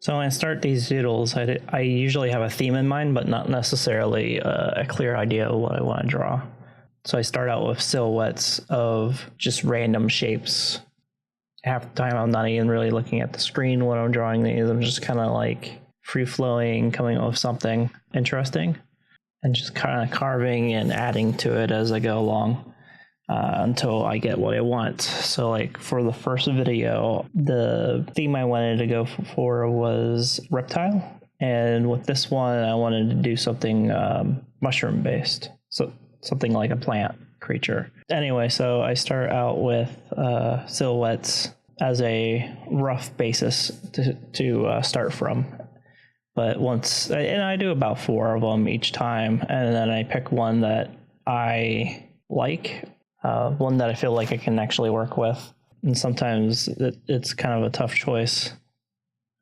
So when I start these doodles, I usually have a theme in mind, but not necessarily a clear idea of what I want to draw. So I start out with silhouettes of just random shapes. Half the time I'm not even really looking at the screen when I'm drawing these. I'm just kind of like free-flowing, coming up with something interesting, and just kind of carving and adding to it as I go along. Until I get what I want. So like for the first video, the theme I wanted to go for was reptile. And with this one, I wanted to do something mushroom based. So something like a plant creature. Anyway, so I start out with silhouettes as a rough basis to start from. But and I do about 4 of them each time. And then I pick one that I like. One that I feel like I can actually work with. And sometimes it's kind of a tough choice.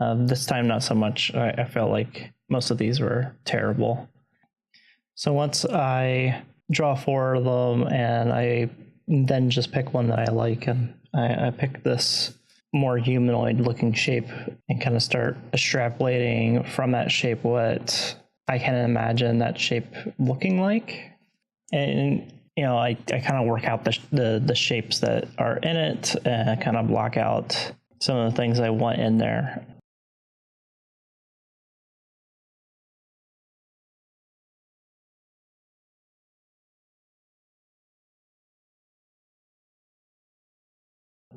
This time, not so much. I felt like most of these were terrible. So once I draw 4 of them and I then just pick one that I like, and I pick this more humanoid looking shape and kind of start extrapolating from that shape what I can imagine that shape looking like. And I kind of work out the shapes that are in it and kind of block out some of the things I want in there.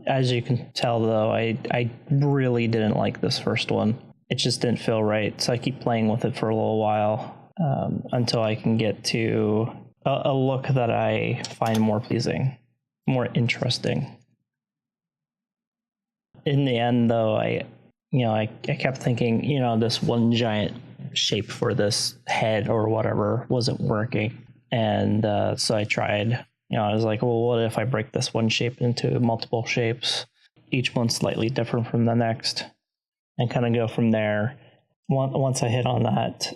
As you can tell, though, I really didn't like this first one. It just didn't feel right, so I keep playing with it for a little while until I can get to a look that I find more pleasing, more interesting. In the end, though, I kept thinking, this one giant shape for this head or whatever wasn't working. And so I tried, I was like, well, what if I break this one shape into multiple shapes, each one slightly different from the next, and kind of go from there. Once I hit on that,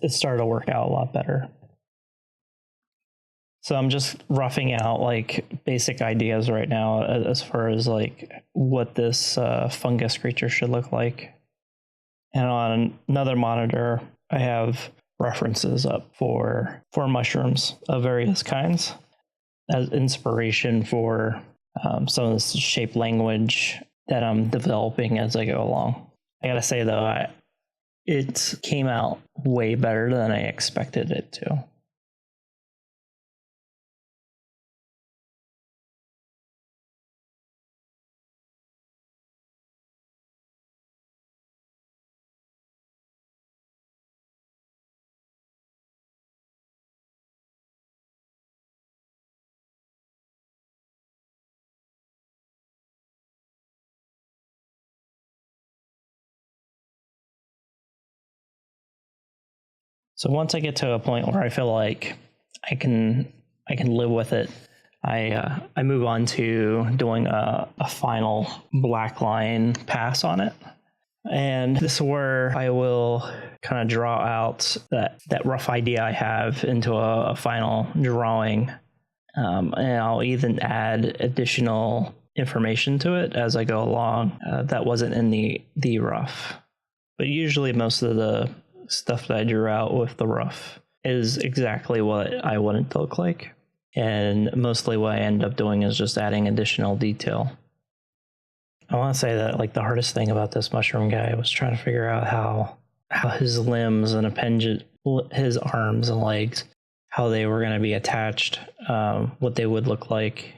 it started to work out a lot better. So I'm just roughing out like basic ideas right now as far as like what this fungus creature should look like. And on another monitor, I have references up for mushrooms of various kinds as inspiration for some of this shape language that I'm developing as I go along. I gotta say though, it came out way better than I expected it to. So once I get to a point where I feel like I can live with it, I move on to doing a final black line pass on it. And this is where I will kind of draw out that rough idea I have into a final drawing. And I'll even add additional information to it as I go along that wasn't in the rough. But usually most of the stuff that I drew out with the rough is exactly what I want it to look like. And mostly what I end up doing is just adding additional detail. I want to say that like the hardest thing about this mushroom guy was trying to figure out how his limbs and appendage, his arms and legs, how they were going to be attached, what they would look like.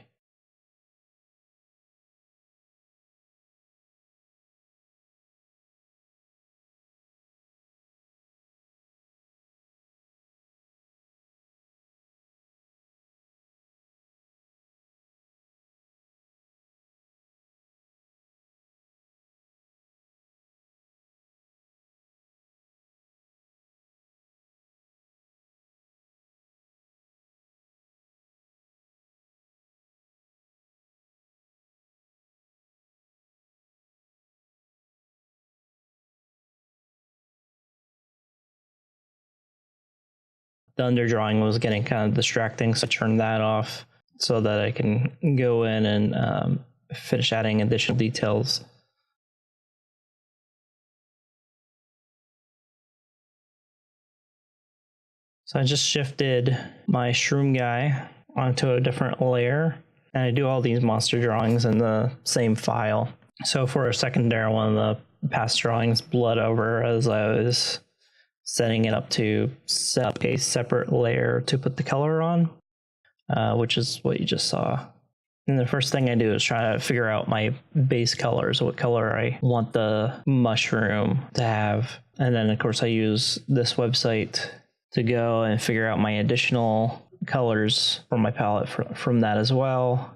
The underdrawing was getting kind of distracting, so I turned that off so that I can go in and finish adding additional details. So I just shifted my Shhrrooom guy onto a different layer, and I do all these monster drawings in the same file. So for a secondary one of the past drawings bled over as I was setting it up to set up a separate layer to put the color on, which is what you just saw. And the first thing I do is try to figure out my base colors, what color I want the mushroom to have. And then, of course, I use this website to go and figure out my additional colors for my palette from that as well.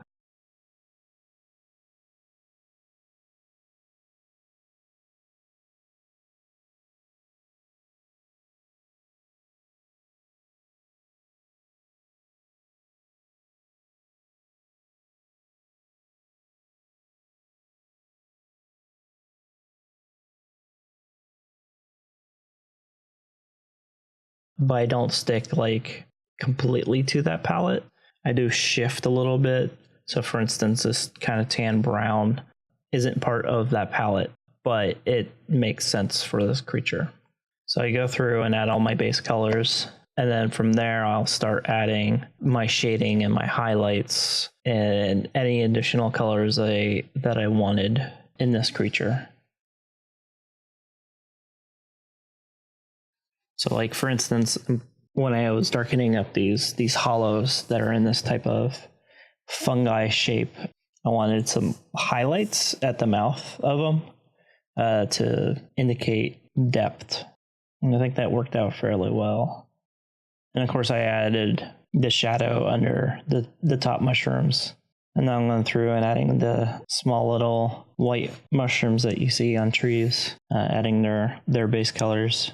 But I don't stick like completely to that palette. I do shift a little bit. So for instance, this kind of tan brown isn't part of that palette, but it makes sense for this creature. So I go through and add all my base colors, and then from there I'll start adding my shading and my highlights and any additional colors that I wanted in this creature. So like for instance, when I was darkening up these hollows that are in this type of fungi shape, I wanted some highlights at the mouth of them to indicate depth. And I think that worked out fairly well. And of course I added the shadow under the top mushrooms. And now I'm going through and adding the small little white mushrooms that you see on trees, adding their base colors.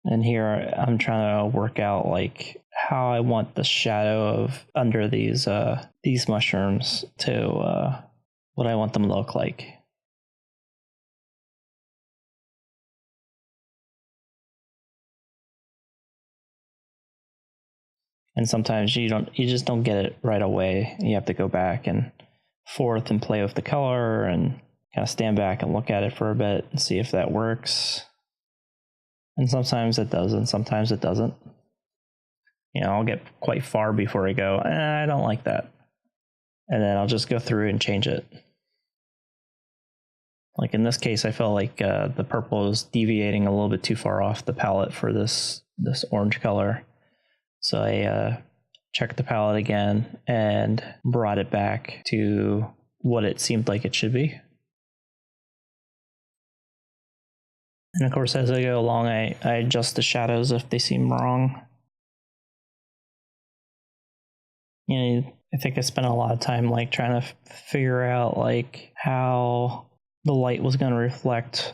And here I'm trying to work out like how I want the shadow of under these mushrooms to what I want them to look like. And sometimes you just don't get it right away. You have to go back and forth and play with the color and kind of stand back and look at it for a bit and see if that works. And sometimes it does, and sometimes it doesn't. You know, I'll get quite far before I go, I don't like that. And then I'll just go through and change it. Like in this case, I felt like the purple is deviating a little bit too far off the palette for this orange color. So I checked the palette again and brought it back to what it seemed like it should be. And of course, as I go along, I adjust the shadows if they seem wrong. You know, I think I spent a lot of time like trying to figure out like how the light was going to reflect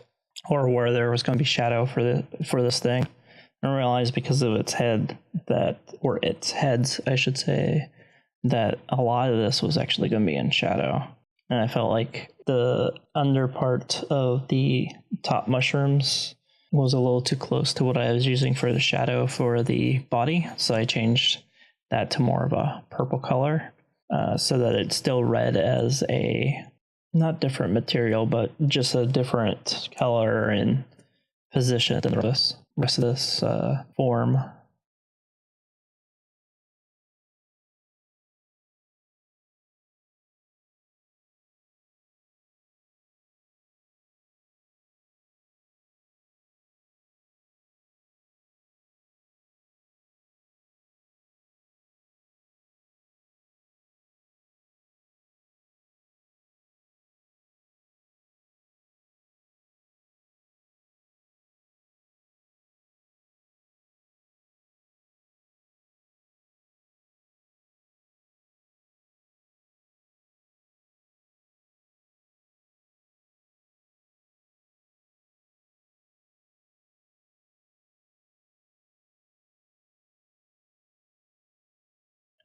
or where there was going to be shadow for this thing. I realized because of its head or its heads, I should say, that a lot of this was actually going to be in shadow. And I felt like the under part of the top mushrooms was a little too close to what I was using for the shadow for the body. So I changed that to more of a purple color so that it still read as a not different material, but just a different color and position than the rest of this form.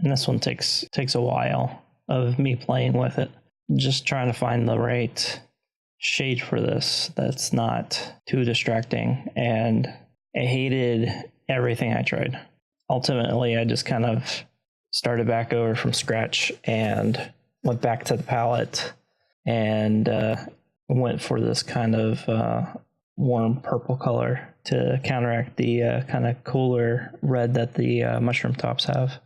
And this one takes a while of me playing with it, just trying to find the right shade for this that's not too distracting. And I hated everything I tried. Ultimately, I just kind of started back over from scratch and went back to the palette and went for this kind of warm purple color to counteract the kind of cooler red that the mushroom tops have.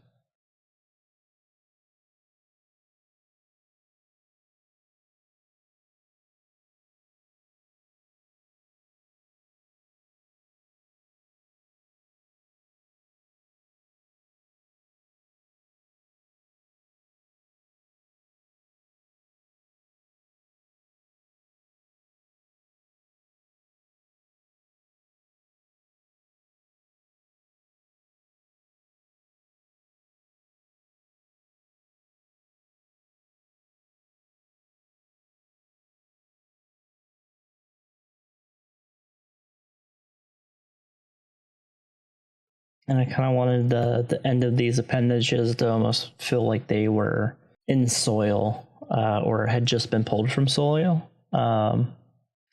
And I kind of wanted the end of these appendages to almost feel like they were in soil or had just been pulled from soil. So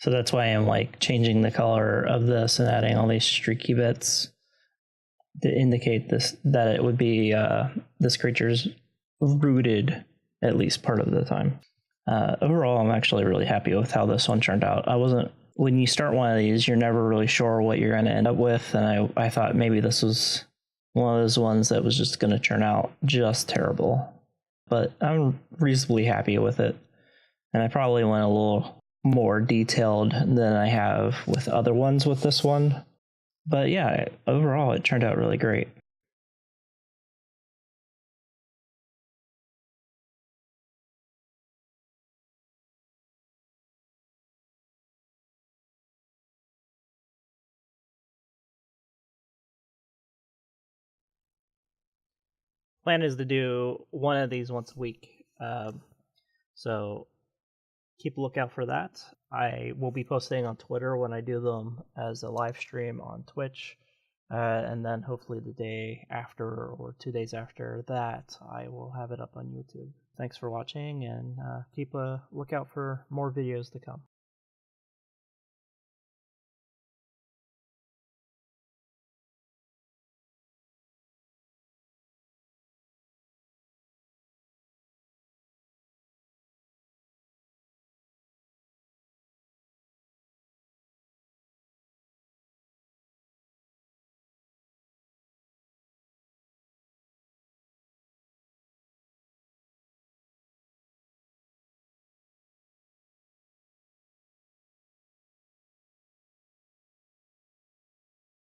that's why I'm like changing the color of this and adding all these streaky bits to indicate this that it would be this creature's rooted at least part of the time. Overall, I'm actually really happy with how this one turned out. When you start one of these, you're never really sure what you're going to end up with, and I thought maybe this was one of those ones that was just going to turn out just terrible. But I'm reasonably happy with it, and I probably went a little more detailed than I have with other ones with this one. But yeah, overall, it turned out really great. Plan is to do one of these once a week. So keep a lookout for that. I will be posting on Twitter when I do them as a live stream on Twitch. And then hopefully the day after or 2 days after that, I will have it up on YouTube. Thanks for watching, and keep a lookout for more videos to come.